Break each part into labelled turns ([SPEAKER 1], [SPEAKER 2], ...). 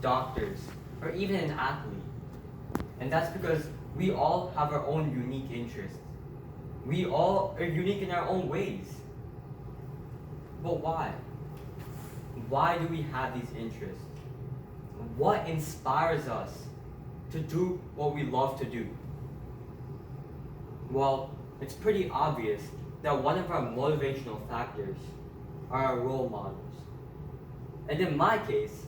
[SPEAKER 1] doctors, or even an athlete. And that's because we all have our own unique interests. We all are unique in our own ways. But why? Why do we have these interests? What inspires us to do what we love to do? Well, it's pretty obvious that one of our motivational factors are our role models. And in my case,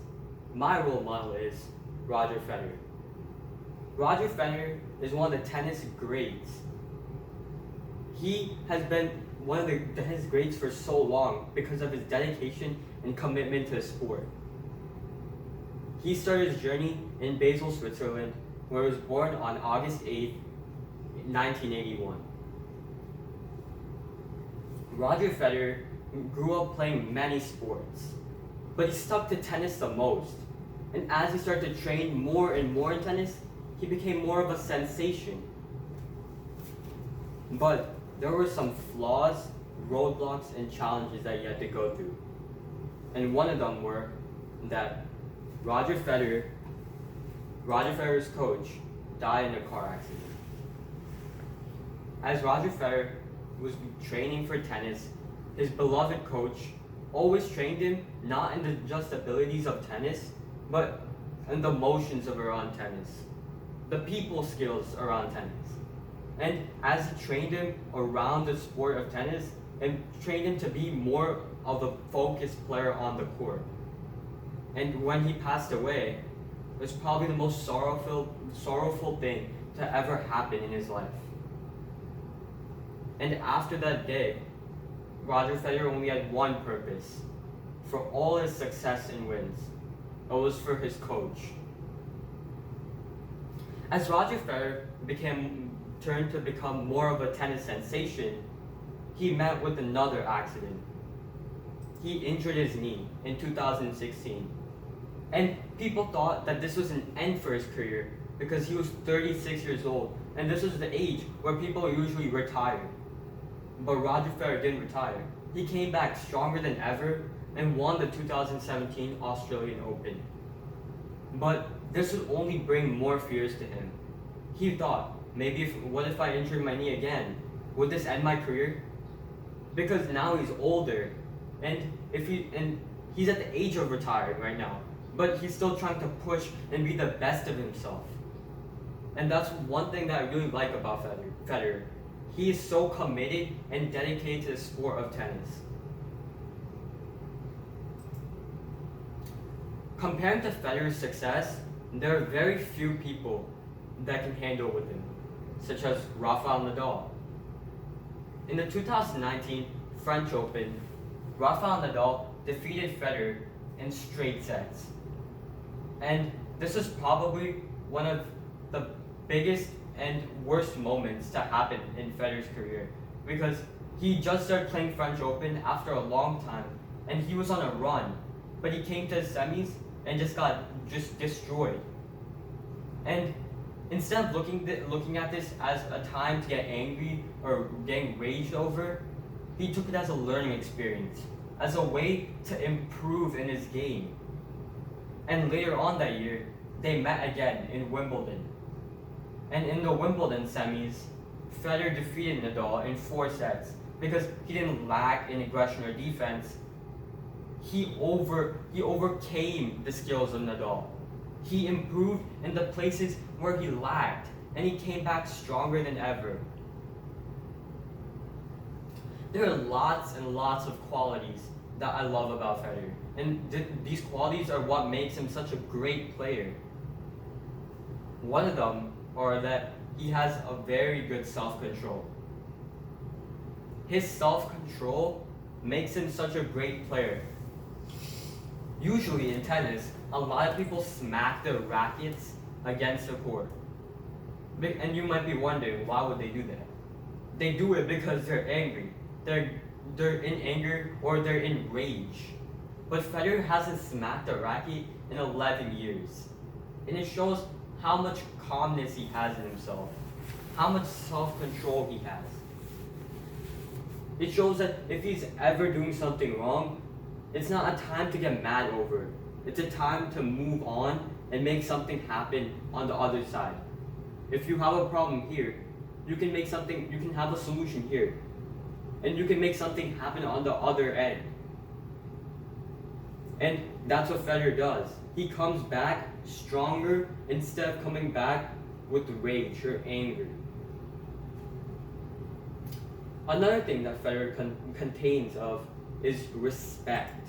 [SPEAKER 1] my role model is Roger Federer. Roger Federer is one of the tennis greats. He has been one of the tennis greats for so long because of his dedication and commitment to the sport. He started his journey in Basel, Switzerland, where he was born on August 8th, 1981. Roger Federer grew up playing many sports, but he stuck to tennis the most. And as he started to train more and more in tennis, he became more of a sensation. But there were some flaws, roadblocks, and challenges that he had to go through. And one of them were that Roger Federer's coach, died in a car accident. As Roger Federer was training for tennis, his beloved coach always trained him not in just abilities of tennis, but in the motions around tennis, the people skills around tennis. And as he trained him around the sport of tennis, and trained him to be more of a focused player on the court. And when he passed away, it was probably the most sorrowful thing to ever happen in his life. And after that day, Roger Federer only had one purpose for all his success and wins. It was for his coach. As Roger Federer turned to become more of a tennis sensation, he met with another accident. He injured his knee in 2016. And people thought that this was an end for his career because he was 36 years old, and this was the age where people usually retire. But Roger Federer didn't retire. He came back stronger than ever and won the 2017 Australian Open. But this would only bring more fears to him. He thought, what if I injured my knee again? Would this end my career? Because now he's older, and he's at the age of retiring right now, but he's still trying to push and be the best of himself. And that's one thing that I really like about Federer. He is so committed and dedicated to the sport of tennis. Comparing to Federer's success, there are very few people that can handle with him, such as Rafael Nadal. In the 2019 French Open, Rafael Nadal defeated Federer in straight sets. And this is probably one of the biggest and worst moments to happen in Federer's career, because he just started playing French Open after a long time, and he was on a run, but he came to the semis and just got destroyed. And instead of looking at this as a time to get angry or getting raged over, he took it as a learning experience, as a way to improve in his game. And later on that year, they met again in Wimbledon. And in the Wimbledon semis, Federer defeated Nadal in 4 sets because he didn't lack in aggression or defense. He overcame the skills of Nadal. He improved in the places where he lacked, and he came back stronger than ever. There are lots and lots of qualities that I love about Federer, and these qualities are what makes him such a great player. One of them are that he has a very good self-control. His self-control makes him such a great player. Usually in tennis, a lot of people smack their rackets against the court. And you might be wondering, why would they do that? They do it because they're angry. They're in anger or they're in rage. But Federer hasn't smacked a racket in 11 years. And it shows how much calmness he has in himself, how much self-control he has. It shows that if he's ever doing something wrong, it's not a time to get mad over. It's a time to move on and make something happen on the other side. If you have a problem here, you can have a solution here. And you can make something happen on the other end. And that's what Federer does. He comes back stronger instead of coming back with rage or anger. Another thing that Federer contains of is respect.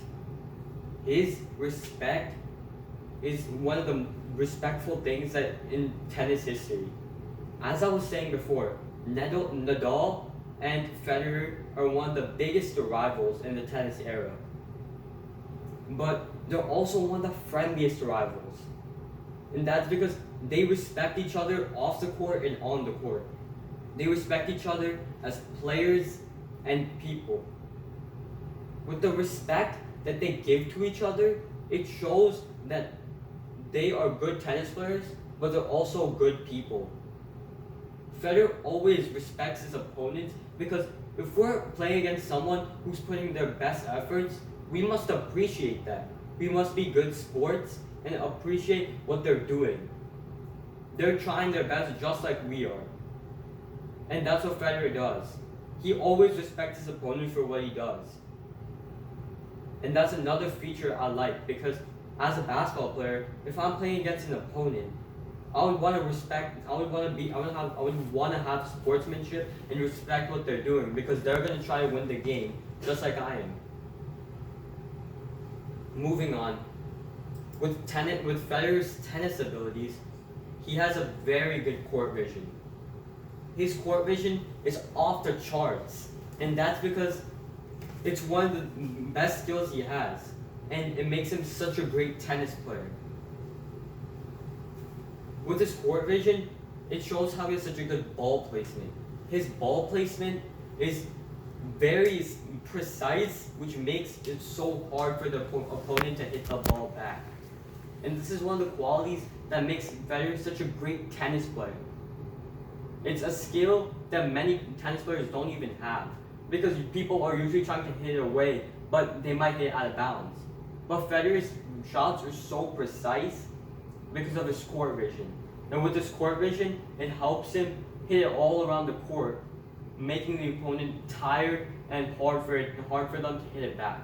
[SPEAKER 1] His respect is one of the respectful things that in tennis history. As I was saying before, Nadal and Federer are one of the biggest rivals in the tennis era. But they're also one of the friendliest rivals. And that's because they respect each other off the court and on the court. They respect each other as players and people. With the respect that they give to each other, it shows that they are good tennis players, but they're also good people. Federer always respects his opponents because if we're playing against someone who's putting their best efforts, we must appreciate that. We must be good sports and appreciate what they're doing. They're trying their best just like we are. And that's what Federer does. He always respects his opponent for what he does. And that's another feature I like because as a basketball player, if I'm playing against an opponent, I would want to have sportsmanship and respect what they're doing because they're going to try to win the game just like I am. Moving on, with Federer's tennis abilities, he has a very good court vision. His court vision is off the charts, and that's because it's one of the best skills he has, and it makes him such a great tennis player. With his court vision, it shows how he has such a good ball placement. His ball placement is very precise, which makes it so hard for the opponent to hit the ball back. And this is one of the qualities that makes Federer such a great tennis player. It's a skill that many tennis players don't even have because people are usually trying to hit it away, but they might hit it out of bounds. But Federer's shots are so precise because of his court vision. And with his court vision, it helps him hit it all around the court, making the opponent tired and hard for them to hit it back.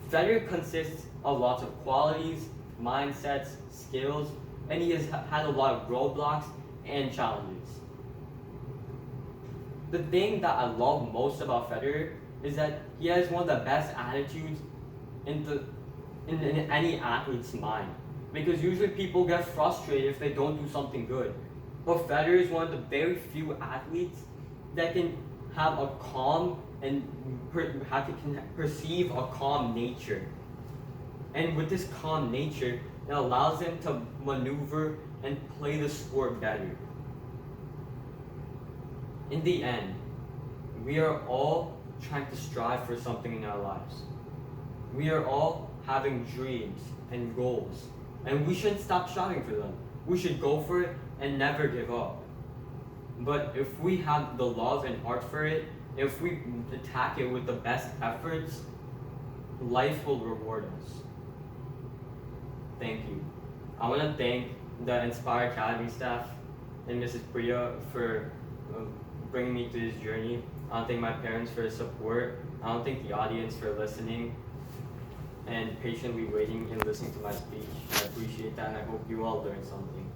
[SPEAKER 1] Federer consists of lots of qualities, mindsets, skills, and he has had a lot of roadblocks and challenges. The thing that I love most about Federer is that he has one of the best attitudes in any athlete's mind. Because usually people get frustrated if they don't do something good. But Federer is one of the very few athletes that can have a calm and can perceive a calm nature. And with this calm nature, it allows him to maneuver and play the sport better. In the end, we are all trying to strive for something in our lives. We are all having dreams and goals, and we shouldn't stop striving for them. We should go for it and never give up. But if we have the love and heart for it, if we attack it with the best efforts, life will reward us. Thank you. I want to thank the Enspire Academy staff and Mrs. Priya for bringing me through this journey. I want to thank my parents for their support. I want to thank the audience for listening and patiently waiting and listening to my speech. I appreciate that, and I hope you all learned something.